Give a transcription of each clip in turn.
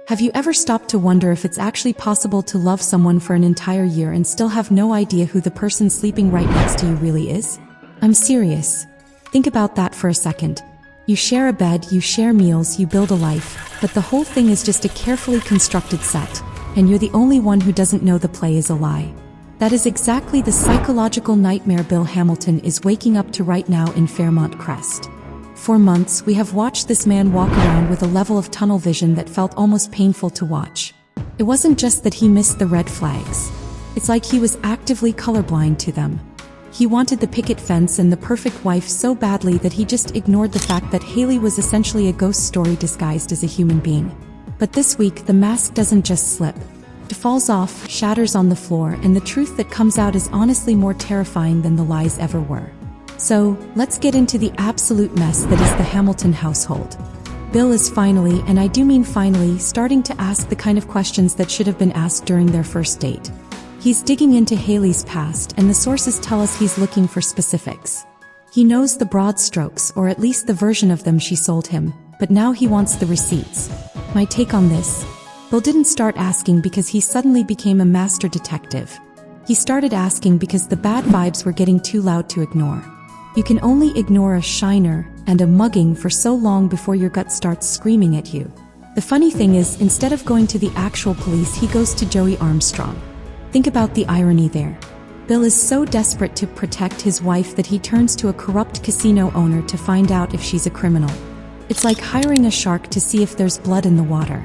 Have you ever stopped to wonder if it's actually possible to love someone for an entire year and still have no idea who the person sleeping right next to you really is? I'm serious. Think about that for a second. You share a bed, you share meals, you build a life, but the whole thing is just a carefully constructed set, and you're the only one who doesn't know the play is a lie. That is exactly the psychological nightmare Bill Hamilton is waking up to right now in Fairmont Crest. For months, we have watched this man walk around with a level of tunnel vision that felt almost painful to watch. It wasn't just that he missed the red flags. It's like he was actively colorblind to them. He wanted the picket fence and the perfect wife so badly that he just ignored the fact that Hayley was essentially a ghost story disguised as a human being. But this week, the mask doesn't just slip. It falls off, shatters on the floor, and the truth that comes out is honestly more terrifying than the lies ever were. So, let's get into the absolute mess that is the Hamilton household. Bill is finally, and I do mean finally, starting to ask the kind of questions that should have been asked during their first date. He's digging into Hayley's past, and the sources tell us he's looking for specifics. He knows the broad strokes, or at least the version of them she sold him, but now he wants the receipts. My take on this? Bill didn't start asking because he suddenly became a master detective. He started asking because the bad vibes were getting too loud to ignore. You can only ignore a shiner and a mugging for so long before your gut starts screaming at you. The funny thing is, instead of going to the actual police, he goes to Joey Armstrong. Think about the irony there. Bill is so desperate to protect his wife that he turns to a corrupt casino owner to find out if she's a criminal. It's like hiring a shark to see if there's blood in the water.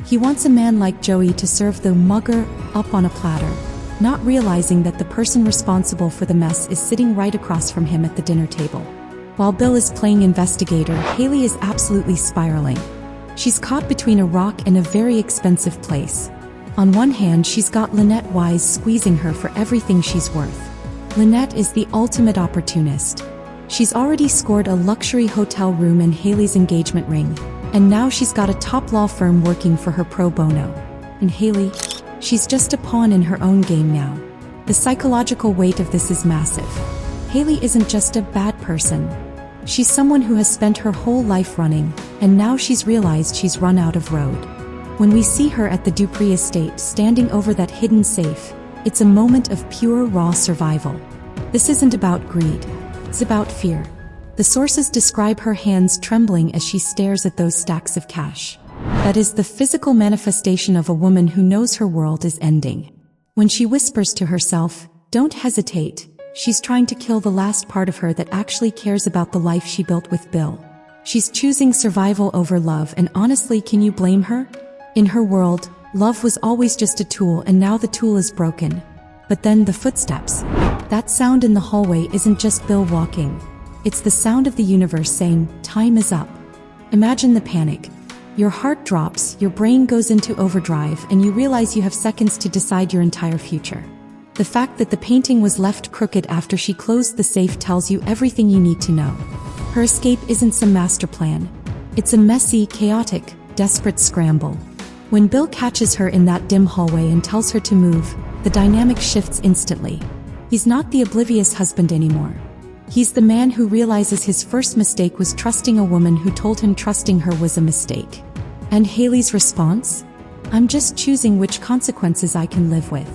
He wants a man like Joey to serve the mugger up on a platter, not realizing that the person responsible for the mess is sitting right across from him at the dinner table. While Bill is playing investigator, Hayley is absolutely spiraling. She's caught between a rock and a very expensive place. On one hand, she's got Lynette Wise squeezing her for everything she's worth. Lynette is the ultimate opportunist. She's already scored a luxury hotel room and Hayley's engagement ring, and now she's got a top law firm working for her pro bono. And Hayley? She's just a pawn in her own game now. The psychological weight of this is massive. Hayley isn't just a bad person. She's someone who has spent her whole life running, and now she's realized she's run out of road. When we see her at the Dupree estate standing over that hidden safe, it's a moment of pure raw survival. This isn't about greed. It's about fear. The sources describe her hands trembling as she stares at those stacks of cash. That is the physical manifestation of a woman who knows her world is ending. When she whispers to herself, "Don't hesitate," she's trying to kill the last part of her that actually cares about the life she built with Bill. She's choosing survival over love, and honestly, can you blame her? In her world, love was always just a tool, and now the tool is broken. But then the footsteps. That sound in the hallway isn't just Bill walking. It's the sound of the universe saying, time is up. Imagine the panic. Your heart drops, your brain goes into overdrive, and you realize you have seconds to decide your entire future. The fact that the painting was left crooked after she closed the safe tells you everything you need to know. Her escape isn't some master plan. It's a messy, chaotic, desperate scramble. When Bill catches her in that dim hallway and tells her to move, the dynamic shifts instantly. He's not the oblivious husband anymore. He's the man who realizes his first mistake was trusting a woman who told him trusting her was a mistake. And Hayley's response? "I'm just choosing which consequences I can live with."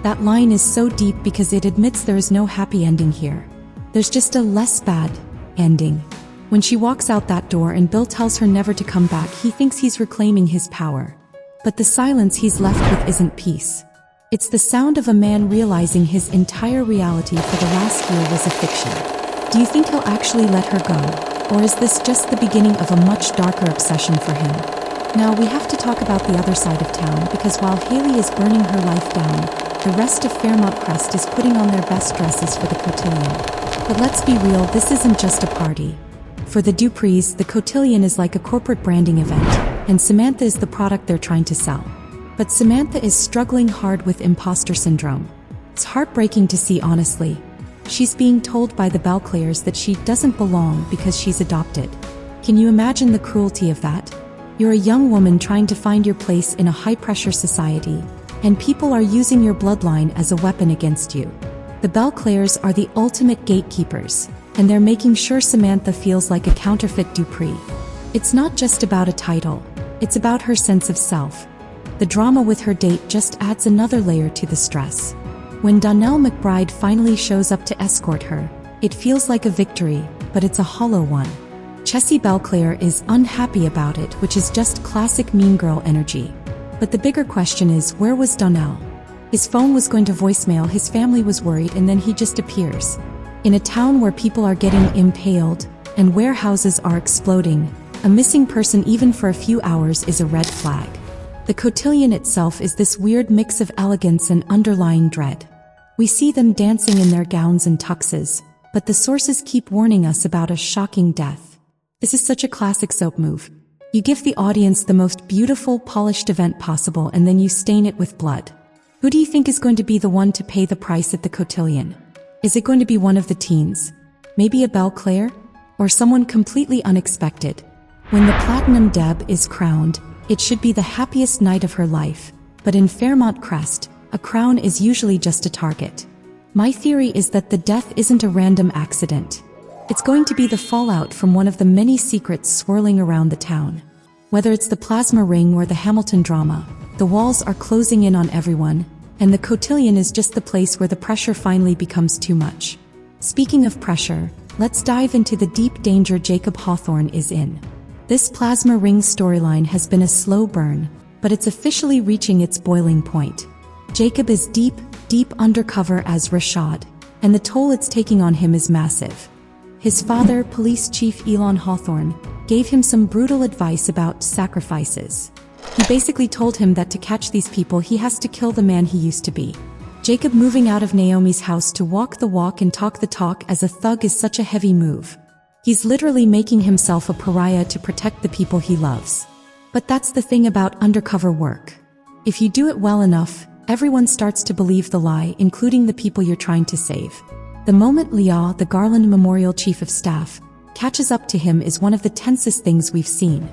That line is so deep because it admits there is no happy ending here. There's just a less bad ending. When she walks out that door and Bill tells her never to come back, he thinks he's reclaiming his power. But the silence he's left with isn't peace. It's the sound of a man realizing his entire reality for the last year was a fiction. Do you think he'll actually let her go? Or is this just the beginning of a much darker obsession for him? Now we have to talk about the other side of town, because while Hayley is burning her life down, the rest of Fairmont Crest is putting on their best dresses for the Cotillion. But let's be real, this isn't just a party. For the Duprees, the Cotillion is like a corporate branding event, and Samantha is the product they're trying to sell. But Samantha is struggling hard with imposter syndrome. It's heartbreaking to see, honestly. She's being told by the Belclairs that she doesn't belong because she's adopted. Can you imagine the cruelty of that? You're a young woman trying to find your place in a high-pressure society, and people are using your bloodline as a weapon against you. The Belclairs are the ultimate gatekeepers, and they're making sure Samantha feels like a counterfeit Dupree. It's not just about a title. It's about her sense of self. The drama with her date just adds another layer to the stress. When Donnell McBride finally shows up to escort her, it feels like a victory, but it's a hollow one. Chessie Belclair is unhappy about it, which is just classic mean girl energy. But the bigger question is, where was Donnell? His phone was going to voicemail, his family was worried, and then he just appears. In a town where people are getting impaled and warehouses are exploding, a missing person even for a few hours is a red flag. The Cotillion itself is this weird mix of elegance and underlying dread. We see them dancing in their gowns and tuxes, but the sources keep warning us about a shocking death. This is such a classic soap move. You give the audience the most beautiful, polished event possible and then you stain it with blood. Who do you think is going to be the one to pay the price at the Cotillion? Is it going to be one of the teens? Maybe a Belclair? Or someone completely unexpected? When the Platinum Deb is crowned, it should be the happiest night of her life, but in Fairmont Crest, a crown is usually just a target. My theory is that the death isn't a random accident. It's going to be the fallout from one of the many secrets swirling around the town. Whether it's the plasma ring or the Hamilton drama, the walls are closing in on everyone, and the Cotillion is just the place where the pressure finally becomes too much. Speaking of pressure, let's dive into the deep danger Jacob Hawthorne is in. This plasma ring storyline has been a slow burn, but it's officially reaching its boiling point. Jacob is deep undercover as Rashad, and the toll it's taking on him is massive. His father, Police Chief Elon Hawthorne, gave him some brutal advice about sacrifices. He basically told him that to catch these people he has to kill the man he used to be. Jacob moving out of Naomi's house to walk the walk and talk the talk as a thug is such a heavy move. He's literally making himself a pariah to protect the people he loves. But that's the thing about undercover work. If you do it well enough, everyone starts to believe the lie, including the people you're trying to save. The moment Leah, the Garland Memorial Chief of Staff, catches up to him is one of the tensest things we've seen.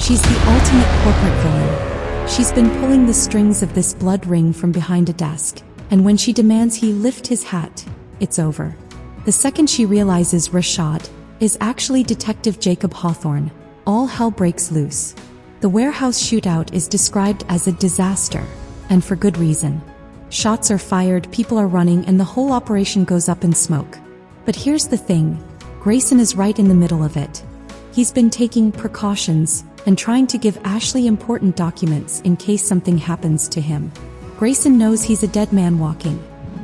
She's the ultimate corporate villain. She's been pulling the strings of this blood ring from behind a desk, and when she demands he lift his hat, it's over. The second she realizes Rashad is actually Detective Jacob Hawthorne, all hell breaks loose. The warehouse shootout is described as a disaster, and for good reason. Shots are fired, people are running, and the whole operation goes up in smoke. But here's the thing, Grayson is right in the middle of it. He's been taking precautions and trying to give Ashley important documents in case something happens to him. Grayson knows he's a dead man walking.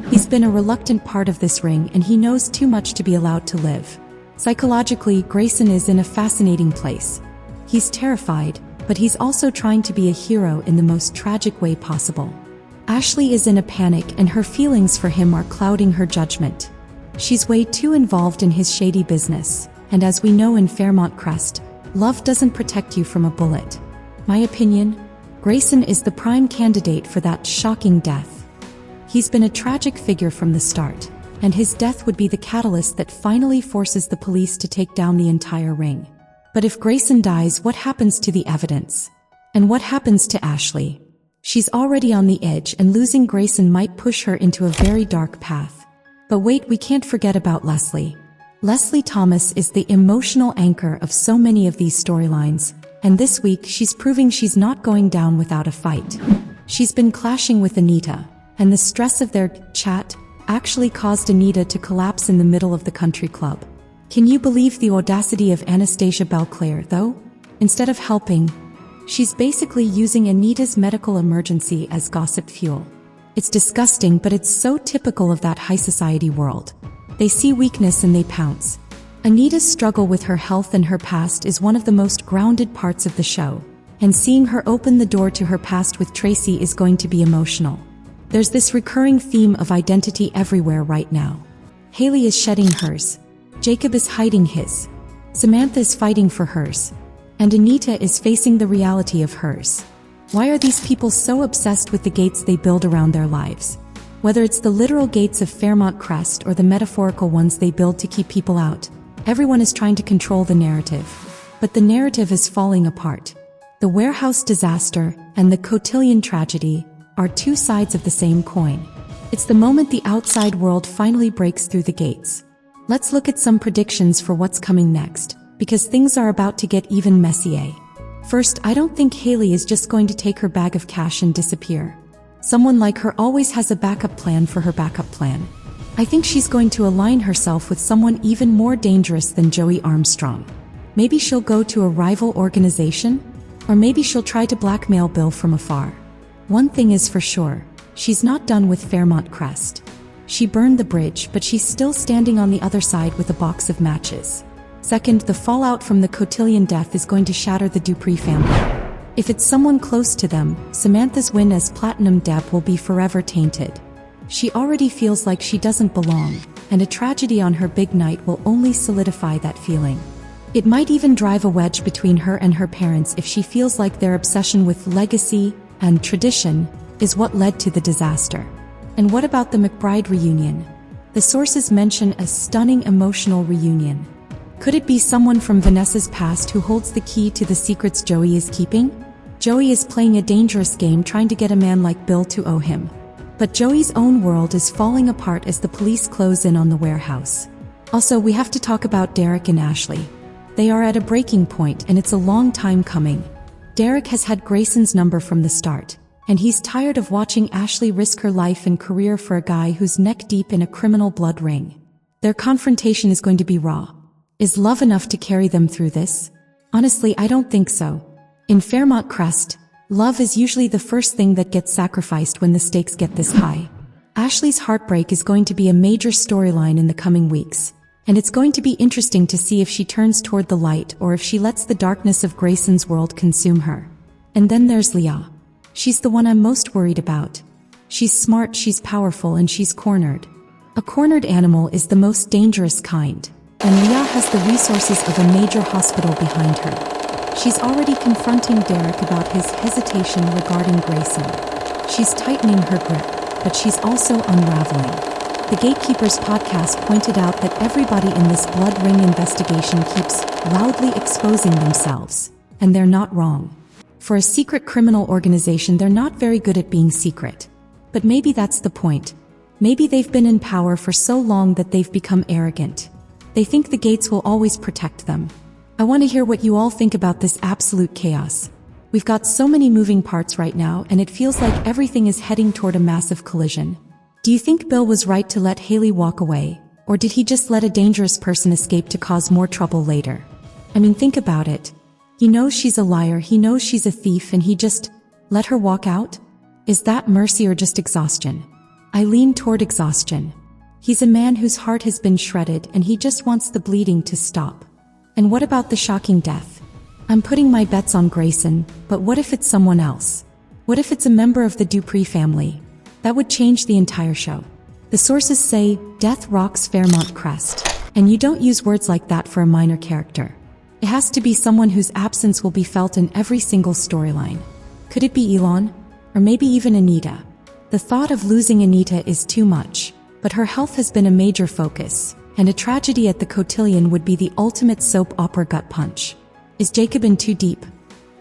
He's been a reluctant part of this ring and he knows too much to be allowed to live. Psychologically, Grayson is in a fascinating place. He's terrified, but he's also trying to be a hero in the most tragic way possible. Ashley is in a panic and her feelings for him are clouding her judgment. She's way too involved in his shady business, and as we know in Fairmont Crest, love doesn't protect you from a bullet. My opinion? Grayson is the prime candidate for that shocking death. He's been a tragic figure from the start, and his death would be the catalyst that finally forces the police to take down the entire ring. But if Grayson dies, what happens to the evidence? And what happens to Ashley? She's already on the edge, and losing Grayson might push her into a very dark path. But wait, we can't forget about Leslie. Leslie Thomas is the emotional anchor of so many of these storylines, and this week she's proving she's not going down without a fight. She's been clashing with Anita, and the stress of their chat actually caused Anita to collapse in the middle of the country club. Can you believe the audacity of Anastasia Belclair, though? Instead of helping, she's basically using Anita's medical emergency as gossip fuel. It's disgusting, but it's so typical of that high society world. They see weakness and they pounce. Anita's struggle with her health and her past is one of the most grounded parts of the show, and seeing her open the door to her past with Tracy is going to be emotional. There's this recurring theme of identity everywhere right now. Hayley is shedding hers. Jacob is hiding his. Samantha is fighting for hers. And Anita is facing the reality of hers. Why are these people so obsessed with the gates they build around their lives? Whether it's the literal gates of Fairmont Crest or the metaphorical ones they build to keep people out, everyone is trying to control the narrative. But the narrative is falling apart. The warehouse disaster and the Cotillion tragedy are two sides of the same coin. It's the moment the outside world finally breaks through the gates. Let's look at some predictions for what's coming next, because things are about to get even messier. First, I don't think Hayley is just going to take her bag of cash and disappear. Someone like her always has a backup plan for her backup plan. I think she's going to align herself with someone even more dangerous than Joey Armstrong. Maybe she'll go to a rival organization? Or maybe she'll try to blackmail Bill from afar. One thing is for sure, she's not done with Fairmont Crest. She burned the bridge, but she's still standing on the other side with a box of matches. Second, the fallout from the Cotillion death is going to shatter the Dupree family. If it's someone close to them, Samantha's win as Platinum Deb will be forever tainted. She already feels like she doesn't belong, and a tragedy on her big night will only solidify that feeling. It might even drive a wedge between her and her parents if she feels like their obsession with legacy and tradition is what led to the disaster. And what about the McBride reunion? The sources mention a stunning emotional reunion. Could it be someone from Vanessa's past who holds the key to the secrets Joey is keeping? Joey is playing a dangerous game trying to get a man like Bill to owe him. But Joey's own world is falling apart as the police close in on the warehouse. Also, we have to talk about Derek and Ashley. They are at a breaking point, and it's a long time coming. Derek has had Grayson's number from the start, and he's tired of watching Ashley risk her life and career for a guy who's neck deep in a criminal blood ring. Their confrontation is going to be raw. Is love enough to carry them through this? Honestly, I don't think so. In Fairmont Crest, love is usually the first thing that gets sacrificed when the stakes get this high. Ashley's heartbreak is going to be a major storyline in the coming weeks, and it's going to be interesting to see if she turns toward the light or if she lets the darkness of Grayson's world consume her. And then there's Leah. She's the one I'm most worried about. She's smart, she's powerful, and she's cornered. A cornered animal is the most dangerous kind, and Leah has the resources of a major hospital behind her. She's already confronting Derek about his hesitation regarding Grayson. She's tightening her grip, but she's also unraveling. The Gatekeepers podcast pointed out that everybody in this blood ring investigation keeps loudly exposing themselves, and they're not wrong. For a secret criminal organization, they're not very good at being secret. But maybe that's the point. Maybe they've been in power for so long that they've become arrogant. They think the gates will always protect them. I want to hear what you all think about this absolute chaos. We've got so many moving parts right now, and it feels like everything is heading toward a massive collision. Do you think Bill was right to let Hayley walk away, or did he just let a dangerous person escape to cause more trouble later? I mean, think about it. He knows she's a liar, he knows she's a thief, and he just let her walk out? Is that mercy or just exhaustion? I lean toward exhaustion. He's a man whose heart has been shredded, and he just wants the bleeding to stop. And what about the shocking death? I'm putting my bets on Grayson, but what if it's someone else? What if it's a member of the Dupree family? That would change the entire show. The sources say, death rocks Fairmont Crest, and you don't use words like that for a minor character. It has to be someone whose absence will be felt in every single storyline. Could it be Elon? Or maybe even Anita? The thought of losing Anita is too much, but her health has been a major focus, and a tragedy at the Cotillion would be the ultimate soap opera gut punch. Is Jacob in too deep?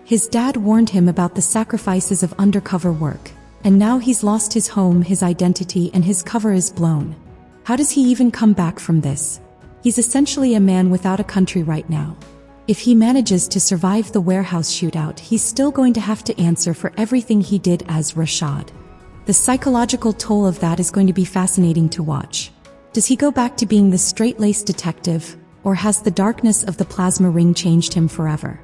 His dad warned him about the sacrifices of undercover work, and now he's lost his home, his identity, and his cover is blown. How does he even come back from this? He's essentially a man without a country right now. If he manages to survive the warehouse shootout, he's still going to have to answer for everything he did as Rashad. The psychological toll of that is going to be fascinating to watch. Does he go back to being the straight-laced detective, or has the darkness of the plasma ring changed him forever?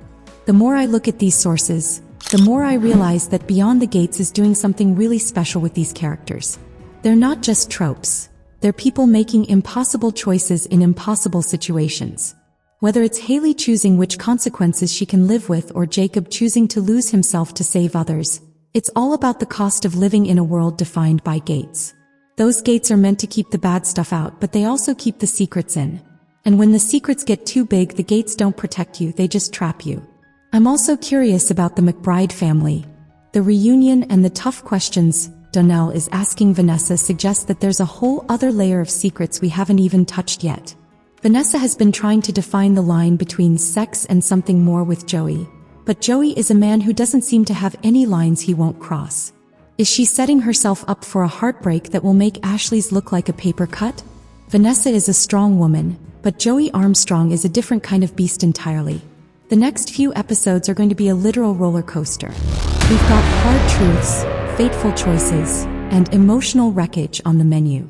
The more I look at these sources, the more I realize that Beyond the Gates is doing something really special with these characters. They're not just tropes. They're people making impossible choices in impossible situations. Whether it's Hayley choosing which consequences she can live with or Jacob choosing to lose himself to save others, it's all about the cost of living in a world defined by gates. Those gates are meant to keep the bad stuff out, but they also keep the secrets in. And when the secrets get too big, the gates don't protect you, they just trap you. I'm also curious about the McBride family. The reunion and the tough questions Donnell is asking Vanessa suggest that there's a whole other layer of secrets we haven't even touched yet. Vanessa has been trying to define the line between sex and something more with Joey, but Joey is a man who doesn't seem to have any lines he won't cross. Is she setting herself up for a heartbreak that will make Ashley's look like a paper cut? Vanessa is a strong woman, but Joey Armstrong is a different kind of beast entirely. The next few episodes are going to be a literal roller coaster. We've got hard truths, fateful choices, and emotional wreckage on the menu.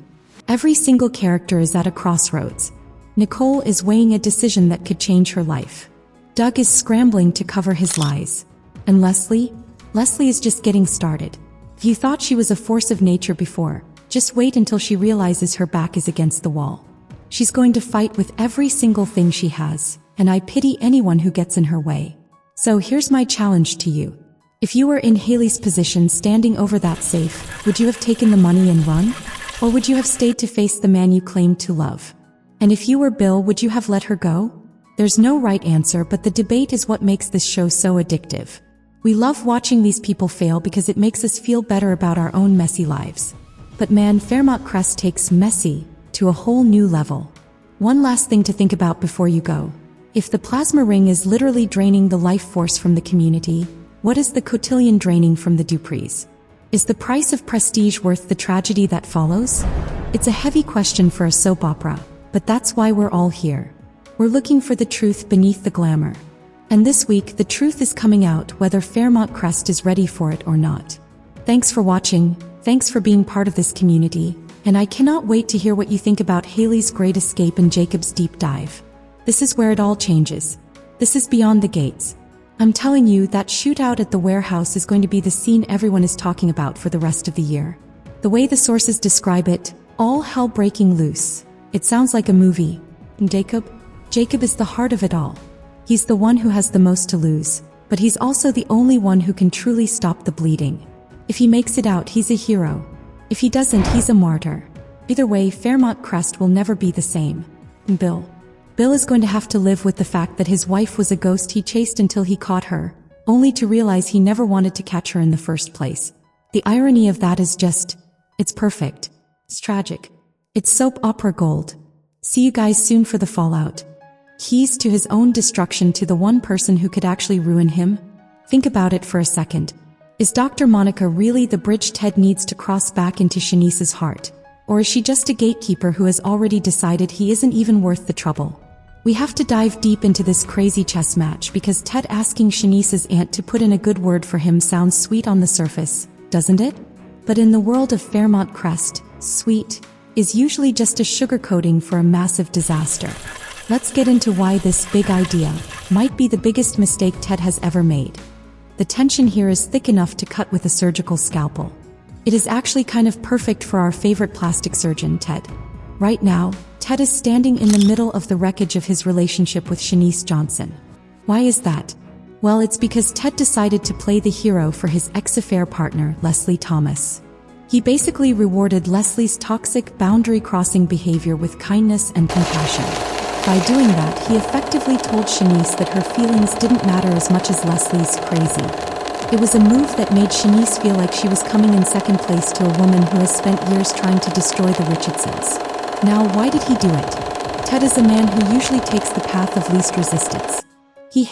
Every single character is at a crossroads. Nicole is weighing a decision that could change her life. Doug is scrambling to cover his lies. And Leslie is just getting started. If you thought she was a force of nature before, just wait until she realizes her back is against the wall. She's going to fight with every single thing she has, and I pity anyone who gets in her way. So here's my challenge to you. If you were in Hayley's position standing over that safe, would you have taken the money and run? Or would you have stayed to face the man you claimed to love? And if you were Bill, would you have let her go? There's no right answer, but the debate is what makes this show so addictive. We love watching these people fail because it makes us feel better about our own messy lives. But man, Fairmont Crest takes messy to a whole new level. One last thing to think about before you go. If the plasma ring is literally draining the life force from the community, what is the Cotillion draining from the Duprees? Is the price of prestige worth the tragedy that follows? It's a heavy question for a soap opera, but that's why we're all here. We're looking for the truth beneath the glamour. And this week, the truth is coming out whether Fairmont Crest is ready for it or not. Thanks for watching, thanks for being part of this community, and I cannot wait to hear what you think about Hayley's great escape and Jacob's deep dive. This is where it all changes. This is beyond the gates. I'm telling you, that shootout at the warehouse is going to be the scene everyone is talking about for the rest of the year. The way the sources describe it, all hell breaking loose. It sounds like a movie. And Jacob is the heart of it all. He's the one who has the most to lose, but he's also the only one who can truly stop the bleeding. If he makes it out, he's a hero. If he doesn't, he's a martyr. Either way, Fairmont Crest will never be the same. And Bill is going to have to live with the fact that his wife was a ghost he chased until he caught her, only to realize he never wanted to catch her in the first place. The irony of that is just, it's perfect. It's tragic. It's soap opera gold. See you guys soon for the fallout. Keys to his own destruction to the one person who could actually ruin him? Think about it for a second. Is Dr. Monica really the bridge Ted needs to cross back into Shanice's heart? Or is she just a gatekeeper who has already decided he isn't even worth the trouble? We have to dive deep into this crazy chess match because Ted asking Shanice's aunt to put in a good word for him sounds sweet on the surface, doesn't it? But in the world of Fairmont Crest, sweet is usually just a sugarcoating for a massive disaster. Let's get into why this big idea might be the biggest mistake Ted has ever made. The tension here is thick enough to cut with a surgical scalpel. It is actually kind of perfect for our favorite plastic surgeon, Ted. Right now, Ted is standing in the middle of the wreckage of his relationship with Shanice Johnson. Why is that? Well, it's because Ted decided to play the hero for his ex-affair partner, Leslie Thomas. He basically rewarded Leslie's toxic, boundary-crossing behavior with kindness and compassion. By doing that, he effectively told Shanice that her feelings didn't matter as much as Leslie's crazy. It was a move that made Shanice feel like she was coming in second place to a woman who has spent years trying to destroy the Richardsons. Now, why did he do it? Ted is a man who usually takes the path of least resistance.